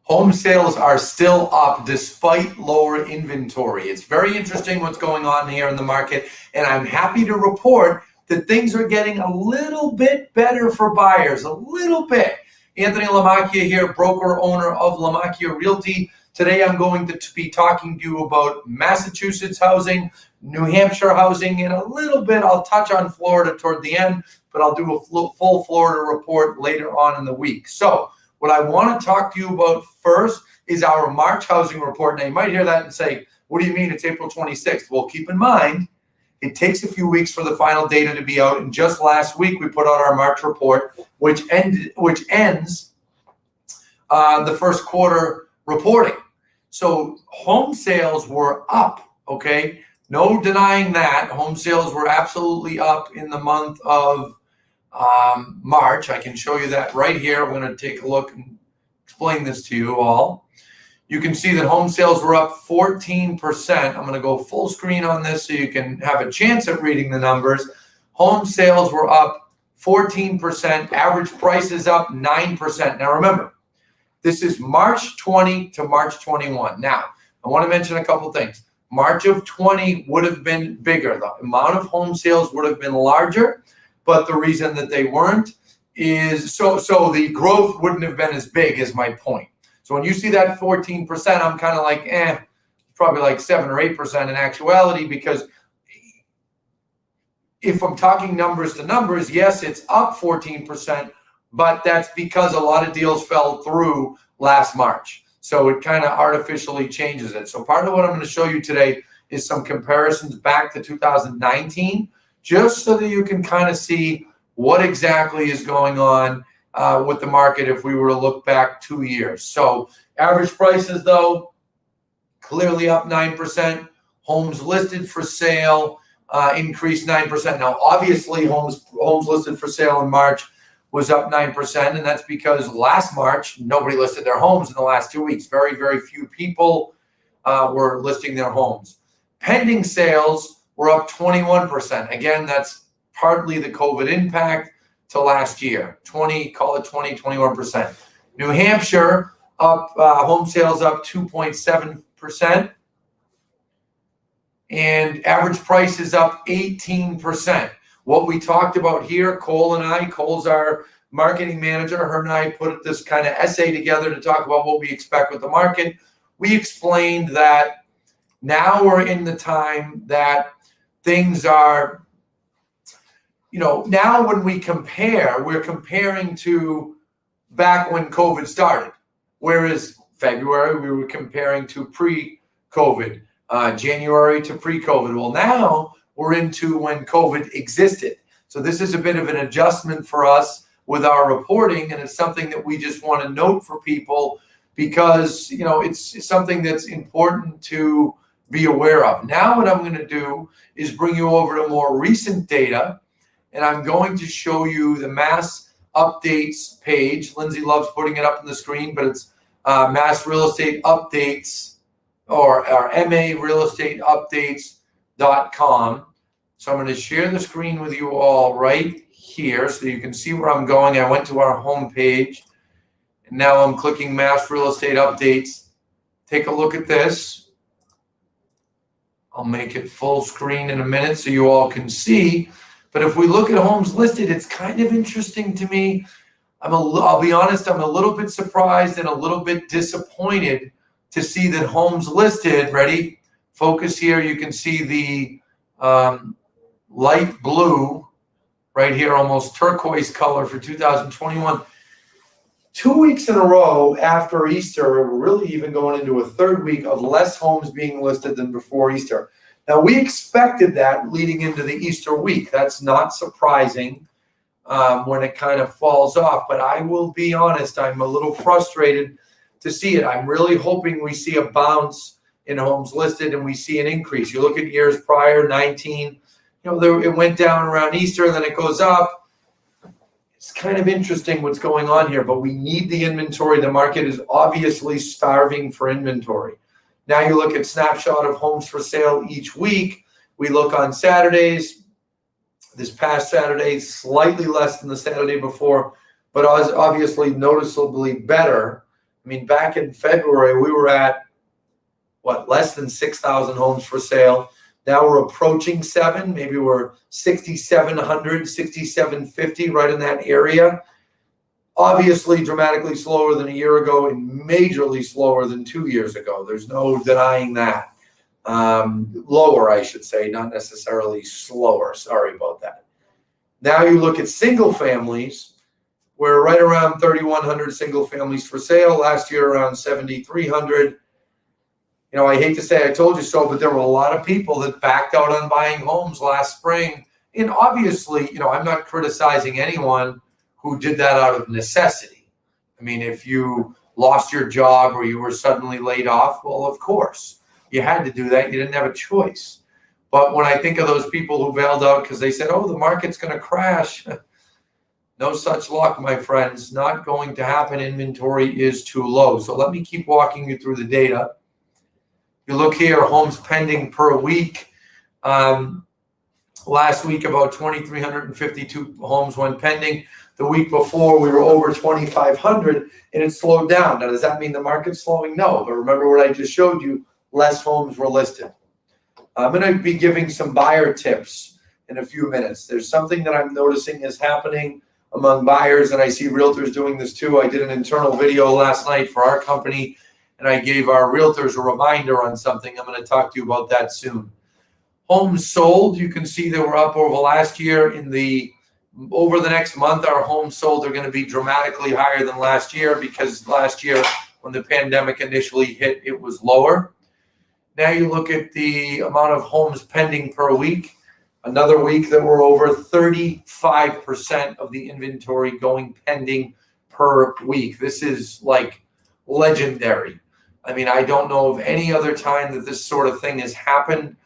home sales are still up despite lower inventory. It's very interesting what's going on here in the market, and I'm happy to report that things are getting a little bit better for buyers, a little bit. Anthony Lamacchia here, broker owner of Lamacchia Realty. Today I'm going to be talking to you about Massachusetts housing, New Hampshire housing, and a little bit I'll touch on Florida toward the end, but I'll do a full Florida report later on in the week. So what I want to talk to you about first is our March housing report. Now you might hear that and say, what do you mean it's April 26th? Well, keep in mind, it takes a few weeks for the final data to be out, and just last week we put out our March report, which ends the first quarter reporting. So home sales were up, okay? No denying that. Home sales were absolutely up in the month of March. I can show you that right here. I'm going to take a look and explain this to you all. You can see that home sales were up 14%. I'm going to go full screen on this so you can have a chance at reading the numbers. Home sales were up 14%. Average prices up 9%. Now remember, this is March 20 to March 21. Now, I want to mention a couple things. March of 20 would have been bigger. The amount of home sales would have been larger, but the reason that they weren't is so the growth wouldn't have been as big, is my point. So when you see that 14%, I'm kind of like, probably like 7 or 8% in actuality, because if I'm talking numbers to numbers, yes, it's up 14%, but that's because a lot of deals fell through last March. So it kind of artificially changes it. So part of what I'm going to show you today is some comparisons back to 2019, just so that you can kind of see what exactly is going on with the market if we were to look back 2 years. So average prices, though, clearly up 9%. Homes listed for sale increased 9%. Now, obviously, homes listed for sale in March was up 9%, and that's because last March, nobody listed their homes in the last 2 weeks. Very, very few people were listing their homes. Pending sales were up 21%. Again, that's partly the COVID impact to last year. 21%. New Hampshire up, home sales up 2.7%. And average price is up 18%. What we talked about here, Cole's our marketing manager, her and I put this kind of essay together to talk about what we expect with the market. We explained that now we're in the time that things are, now when we compare, we're comparing to back when COVID started. Whereas February, we were comparing to pre-COVID, January to pre-COVID. Well, now we're into when COVID existed. So this is a bit of an adjustment for us with our reporting, and it's something that we just want to note for people because, it's something that's important to be aware of. Now what I'm going to do is bring you over to more recent data, and I'm going to show you the Mass Updates page. Lindsay loves putting it up on the screen, but it's Mass Real Estate Updates or MARealestateupdates.com. So I'm going to share the screen with you all right here so you can see where I'm going. I went to our home page, and now I'm clicking Mass Real Estate Updates. Take a look at this. I'll make it full screen in a minute so you all can see. But if we look at homes listed, it's kind of interesting to me. I'll be honest, I'm a little bit surprised and a little bit disappointed to see that homes listed, ready? Focus here, you can see the light blue right here, almost turquoise color for 2021. 2 weeks in a row after Easter, we're really even going into a third week of less homes being listed than before Easter. Now, we expected that leading into the Easter week. That's not surprising when it kind of falls off. But I will be honest, I'm a little frustrated to see it. I'm really hoping we see a bounce in homes listed and we see an increase. You look at years prior, 19, it went down around Easter, and then it goes up. It's kind of interesting what's going on here, but we need the inventory. The market is obviously starving for inventory. Now you look at snapshot of homes for sale each week. We look on Saturdays. This past Saturday, slightly less than the Saturday before, but obviously noticeably better. I mean, back in February, we were at, what, less than 6,000 homes for sale. Now we're approaching 7, maybe we're 6,700, 6,750, right in that area. Obviously dramatically slower than a year ago and majorly slower than 2 years ago. There's no denying that. Lower, I should say, not necessarily slower. Sorry about that. Now you look at single families. We're right around 3,100 single families for sale. Last year around 7,300. You know, I hate to say I told you so, but there were a lot of people that backed out on buying homes last spring. And obviously, you know, I'm not criticizing anyone who did that out of necessity. I mean, if you lost your job or you were suddenly laid off, well, of course, you had to do that. You didn't have a choice. But when I think of those people who bailed out because they said, oh, the market's going to crash, no such luck, my friends. Not going to happen. Inventory is too low. So let me keep walking you through the data. You look here, homes pending per week. Last week, about 2,352 homes went pending. The week before, we were over 2,500, and it slowed down. Now, does that mean the market's slowing? No, but remember what I just showed you, less homes were listed. I'm going to be giving some buyer tips in a few minutes. There's something that I'm noticing is happening among buyers, and I see realtors doing this too. I did an internal video last night for our company, and I gave our realtors a reminder on something. I'm going to talk to you about that soon. Homes sold, you can see they were up over last year. Over the next month, our homes sold are going to be dramatically higher than last year because last year when the pandemic initially hit, it was lower. Now you look at the amount of homes pending per week. Another week that we're over 35% of the inventory going pending per week. This is like legendary. I mean, I don't know of any other time that this sort of thing has happened.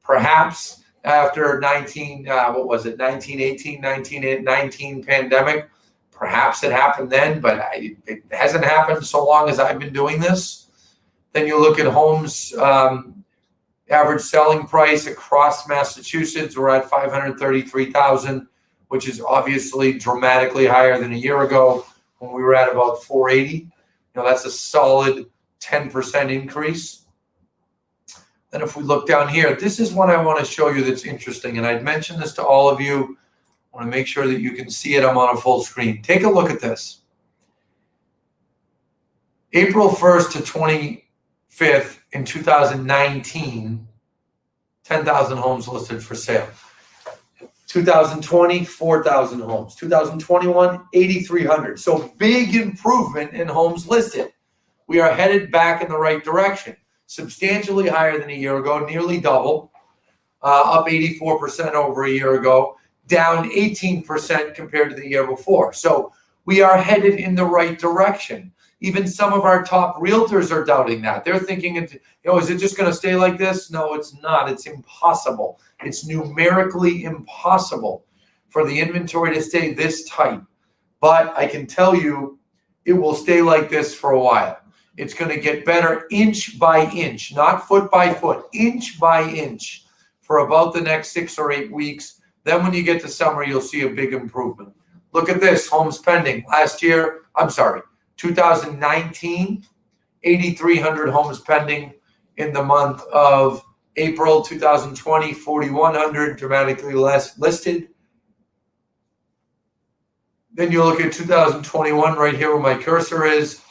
Perhaps after 1918 pandemic, perhaps it happened then, but it hasn't happened so long as I've been doing this. Then you look at homes, average selling price across Massachusetts, we're at 533,000, which is obviously dramatically higher than a year ago when we were at about 480. You know, that's a solid 10% increase. Then if we look down here, this is what I want to show you that's interesting. And I'd mentioned this to all of you. I want to make sure that you can see it. I'm on a full screen. Take a look at this. April 1st to 25th in 2019, 10,000 homes listed for sale. 2020, 4,000 homes. 2021, 8,300. So big improvement in homes listed. We are headed back in the right direction. Substantially higher than a year ago, nearly double, up 84% over a year ago, down 18% compared to the year before. So we are headed in the right direction. Even some of our top realtors are doubting that. They're thinking, is it just going to stay like this? No, it's not. It's impossible. It's numerically impossible for the inventory to stay this tight. But I can tell you it will stay like this for a while. It's going to get better inch by inch, not foot by foot, inch by inch for about the next 6 or 8 weeks. Then when you get to summer, you'll see a big improvement. Look at this, homes pending. 2019, 8,300 homes pending in the month of April. 2020, 4,100, dramatically less listed. Then you look at 2021 right here where my cursor is.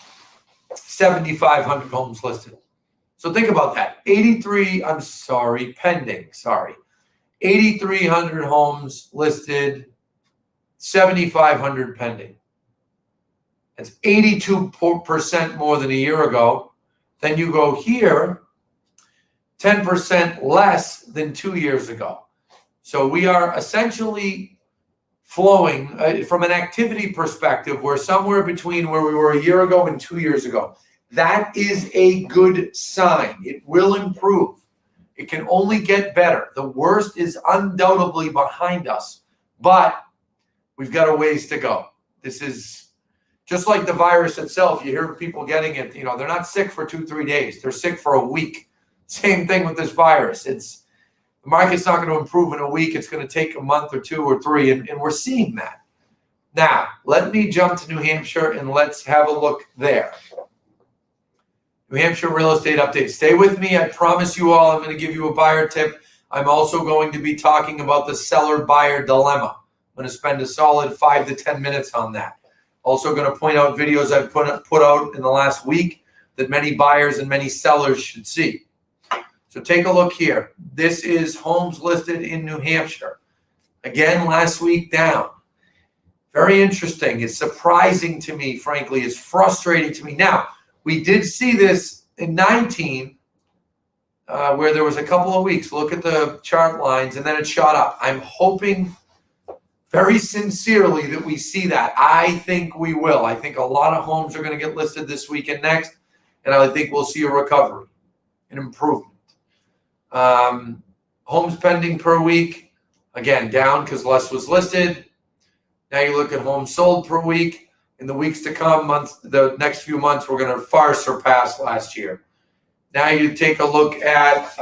7,500 homes listed. So think about that. Pending. 8,300 homes listed, 7,500 pending. That's 82% more than a year ago. Then you go here, 10% less than 2 years ago. So we are essentially flowing from an activity perspective. We're somewhere between where we were a year ago and 2 years ago. That is a good sign. It will improve. It can only get better. The worst is undoubtedly behind us, but we've got a ways to go. This is just like the virus itself. You hear people getting it, they're not sick for 2-3 days. They're sick for a week. Same thing with this virus. The market's not going to improve in a week. It's going to take a month or 2 or 3, and we're seeing that. Now, let me jump to New Hampshire, and let's have a look there. New Hampshire real estate update. Stay with me. I promise you all I'm going to give you a buyer tip. I'm also going to be talking about the seller-buyer dilemma. I'm going to spend a solid 5 to 10 minutes on that. Also going to point out videos I've put out in the last week that many buyers and many sellers should see. So take a look here. This is homes listed in New Hampshire. Again, last week down. Very interesting. It's surprising to me, frankly. It's frustrating to me. Now, we did see this in 19, where there was a couple of weeks. Look at the chart lines, and then it shot up. I'm hoping very sincerely that we see that. I think we will. I think a lot of homes are going to get listed this week and next, and I think we'll see a recovery, an improvement. Homes pending per week, again, down because less was listed. Now you look at homes sold per week. In the weeks to come, the next few months, we're going to far surpass last year. Now you take a look at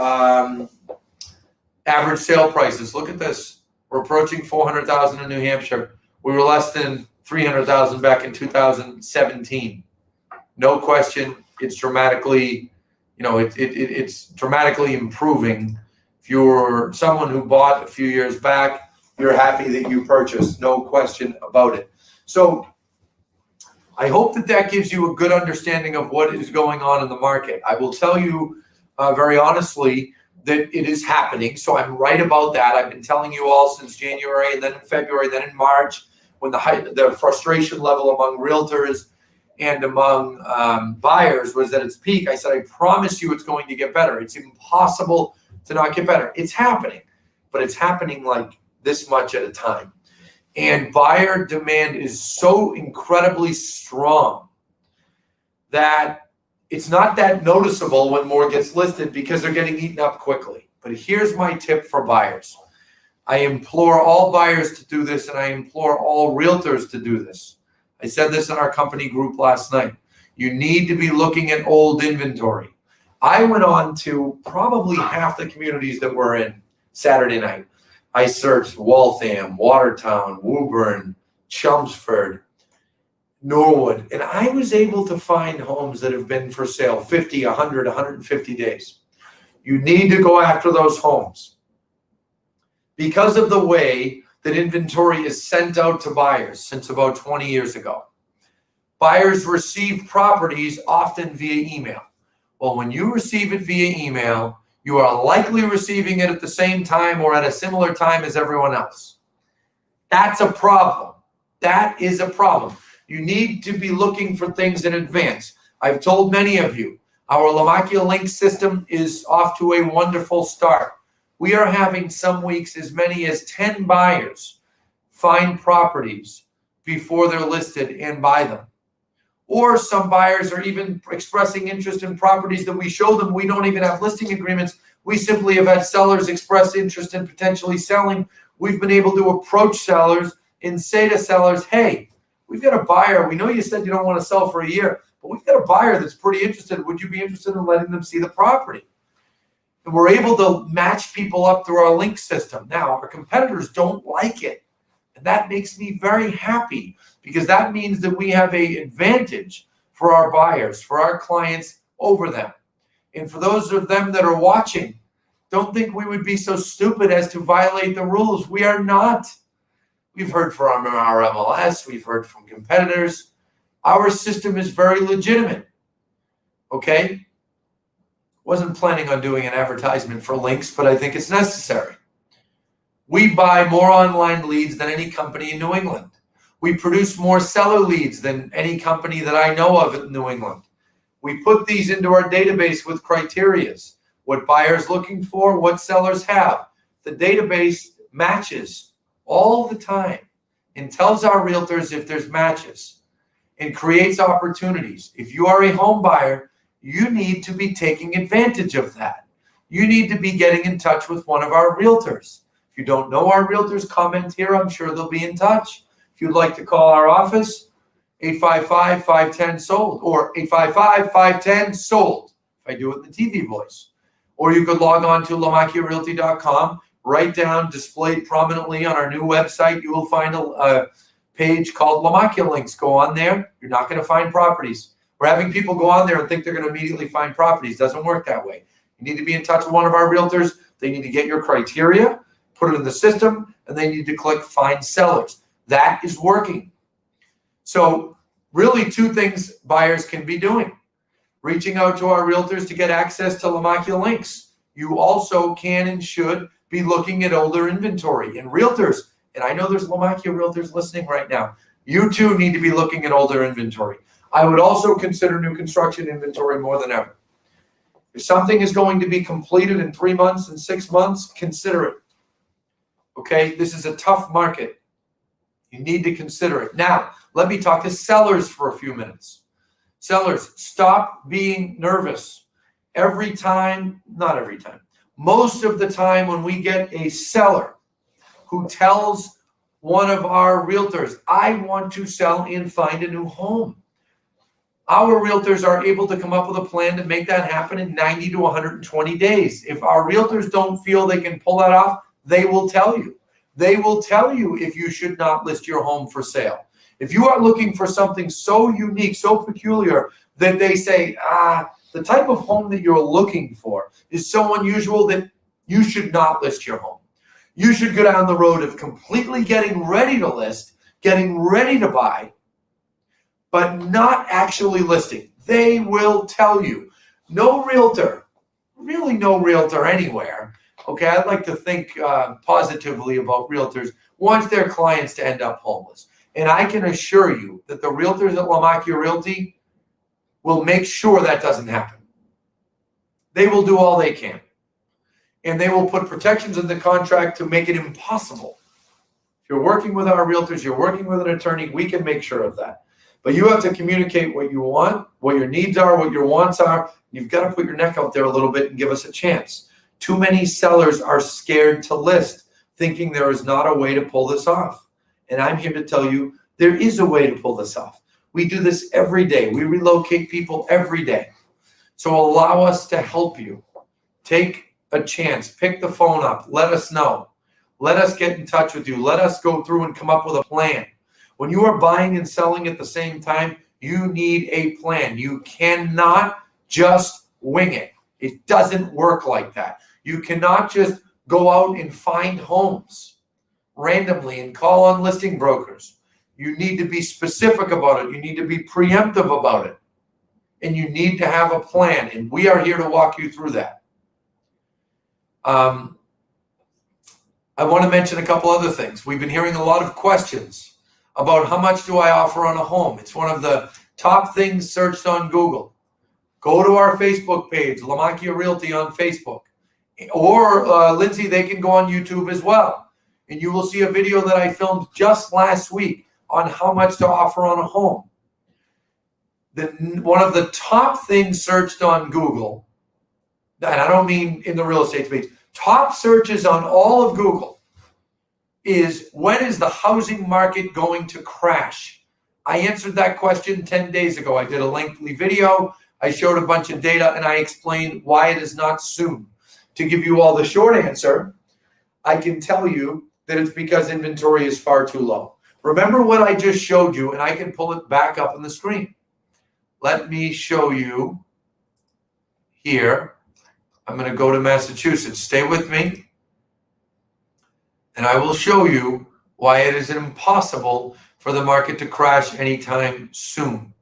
average sale prices. Look at this. We're approaching 400,000 in New Hampshire. We were less than 300,000 back in 2017. No question, it's dramatically, it's dramatically improving. If you're someone who bought a few years back, you're happy that you purchased. No question about it. So I hope that gives you a good understanding of what is going on in the market. I will tell you very honestly that it is happening. So I'm right about that. I've been telling you all since January, and then in February, then in March, when the frustration level among realtors and among buyers was at its peak. I said, I promise you it's going to get better. It's impossible to not get better. It's happening, but it's happening like this much at a time. And buyer demand is so incredibly strong that it's not that noticeable when more gets listed because they're getting eaten up quickly. But here's my tip for buyers. I implore all buyers to do this, and I implore all realtors to do this. I said this in our company group last night. You need to be looking at old inventory. I went on to probably half the communities that we're in Saturday night. I searched Waltham, Watertown, Woburn, Chelmsford, Norwood, and I was able to find homes that have been for sale 50, 100, 150 days. You need to go after those homes. Because of the way that inventory is sent out to buyers since about 20 years ago, buyers receive properties often via email. Well, when you receive it via email, you are likely receiving it at the same time or at a similar time as everyone else. That's a problem. That is a problem. You need to be looking for things in advance. I've told many of you, our Lamakia Link system is off to a wonderful start. We are having some weeks as many as 10 buyers find properties before they're listed and buy them. Or some buyers are even expressing interest in properties that we show them. We don't even have listing agreements. We simply have had sellers express interest in potentially selling. We've been able to approach sellers and say to sellers, hey, we've got a buyer. We know you said you don't want to sell for a year, but we've got a buyer that's pretty interested. Would you be interested in letting them see the property? And we're able to match people up through our link system. Now, our competitors don't like it. And that makes me very happy because that means that we have an advantage for our buyers, for our clients over them. And for those of them that are watching, don't think we would be so stupid as to violate the rules. We are not. We've heard from our MLS. We've heard from competitors. Our system is very legitimate. Okay? Wasn't planning on doing an advertisement for links, but I think it's necessary. We buy more online leads than any company in New England. We produce more seller leads than any company that I know of in New England. We put these into our database with criterias. What buyers looking for, what sellers have. The database matches all the time and tells our realtors if there's matches and creates opportunities. If you are a home buyer, you need to be taking advantage of that. You need to be getting in touch with one of our realtors. If you don't know our realtors, comment here. I'm sure they'll be in touch. If you'd like to call our office, 855-510-SOLD or 855-510-SOLD, if I do it in the TV voice. Or you could log on to lamakiarealty.com. Right down, displayed prominently on our new website, you will find a page called Lamakia Links. Go on there. You're not going to find properties. We're having people go on there and think they're going to immediately find properties. Doesn't work that way. You need to be in touch with one of our realtors. They need to get your criteria, put it in the system, and they need to click find sellers. That is working. So really 2 things buyers can be doing. Reaching out to our realtors to get access to Lamacchia links. You also can and should be looking at older inventory. And realtors, and I know there's Lamacchia realtors listening right now, you too need to be looking at older inventory. I would also consider new construction inventory more than ever. If something is going to be completed in 3 months and 6 months, consider it. Okay, this is a tough market. You need to consider it. Now, let me talk to sellers for a few minutes. Sellers, stop being nervous. Every time, not every time, most of the time when we get a seller who tells one of our realtors, I want to sell and find a new home, our realtors are able to come up with a plan to make that happen in 90 to 120 days. If our realtors don't feel they can pull that off, they will tell you. They will tell you if you should not list your home for sale. If you are looking for something so unique, so peculiar, that they say, the type of home that you're looking for is so unusual that you should not list your home. You should go down the road of completely getting ready to list, getting ready to buy, but not actually listing. They will tell you. No realtor, really no realtor anywhere, okay, I'd like to think positively about realtors, wants their clients to end up homeless. And I can assure you that the realtors at Lamacchia Realty will make sure that doesn't happen. They will do all they can. And they will put protections in the contract to make it impossible. If you're working with our realtors, you're working with an attorney, we can make sure of that. But you have to communicate what you want, what your needs are, what your wants are. You've got to put your neck out there a little bit and give us a chance. Too many sellers are scared to list, thinking there is not a way to pull this off. And I'm here to tell you there is a way to pull this off. We do this every day. We relocate people every day. So allow us to help you. Take a chance. Pick the phone up. Let us know. Let us get in touch with you. Let us go through and come up with a plan. When you are buying and selling at the same time, you need a plan. You cannot just wing it. It doesn't work like that. You cannot just go out and find homes randomly and call on listing brokers. You need to be specific about it. You need to be preemptive about it. And you need to have a plan. And we are here to walk you through that. I want to mention a couple other things. We've been hearing a lot of questions about how much do I offer on a home. It's one of the top things searched on Google. Go to our Facebook page, Lamacchia Realty on Facebook. Or Lindsay, they can go on YouTube as well. And you will see a video that I filmed just last week on how much to offer on a home. One of the top things searched on Google, and I don't mean in the real estate space, top searches on all of Google is, when is the housing market going to crash? I answered that question 10 days ago. I did a lengthy video. I showed a bunch of data and I explained why it is not soon. To give you all the short answer, I can tell you that it's because inventory is far too low. Remember what I just showed you, and I can pull it back up on the screen. Let me show you here. I'm going to go to Massachusetts. Stay with me. And I will show you why it is impossible for the market to crash anytime soon.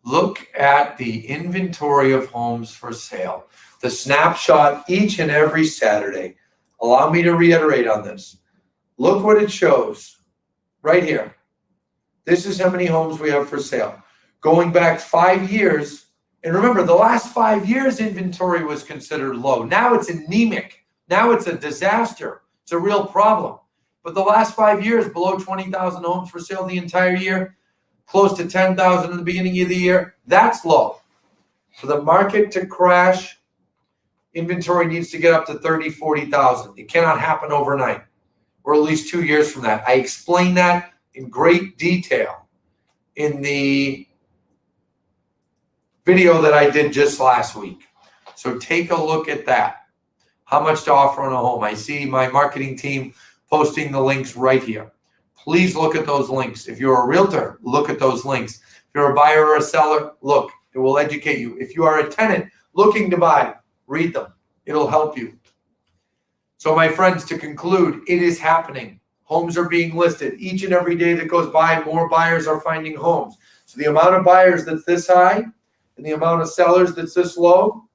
Look at the inventory of homes for sale. The snapshot each and every Saturday. Allow me to reiterate on this. Look what it shows right here. This is how many homes we have for sale. Going back 5 years, and remember, the last 5 years inventory was considered low. Now it's anemic. Now it's a disaster. It's a real problem. But the last 5 years, below 20,000 homes for sale the entire year, close to 10,000 in the beginning of the year, that's low. For the market to crash, inventory needs to get up to 30, 40,000. It cannot happen overnight, or at least 2 years from that. I explained that in great detail in the video that I did just last week. So take a look at that. How much to offer on a home. I see my marketing team posting the links right here. Please look at those links. If you're a realtor, look at those links. If you're a buyer or a seller, look, it will educate you. If you are a tenant looking to buy, read them. It'll help you. So my friends, to conclude, it is happening. Homes are being listed. Each and every day that goes by, more buyers are finding homes. So the amount of buyers that's this high and the amount of sellers that's this low,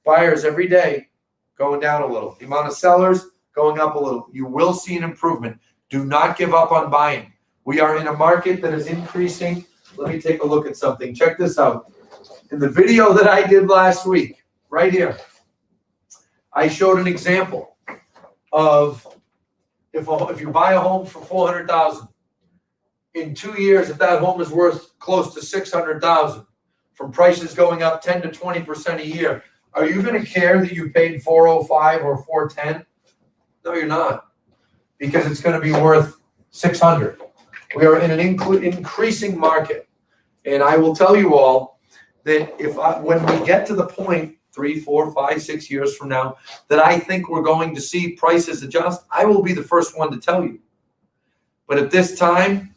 buyers every day going down a little. The amount of sellers going up a little. You will see an improvement. Do not give up on buying. We are in a market that is increasing. Let me take a look at something. Check this out. In the video that I did last week, right here, I showed an example of if you buy a home for $400,000, in 2 years, if that home is worth close to $600,000, from prices going up 10 to 20% a year, are you going to care that you paid $405 or $410? No, you're not, because it's going to be worth $600. We are in an increasing market, and I will tell you all that when we get to the point 3, 4, 5, 6 years from now that I think we're going to see prices adjust, I will be the first one to tell you. But at this time,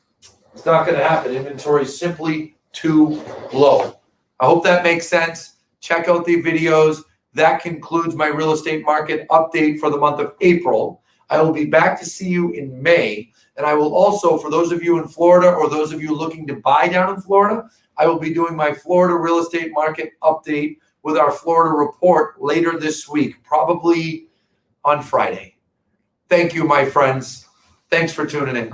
it's not going to happen. Inventory is simply too low. I hope that makes sense. Check out the videos. That concludes my real estate market update for the month of April. I will be back to see you in May. And I will also, for those of you in Florida or those of you looking to buy down in Florida, I will be doing my Florida real estate market update with our Florida report later this week, probably on Friday. Thank you, my friends. Thanks for tuning in.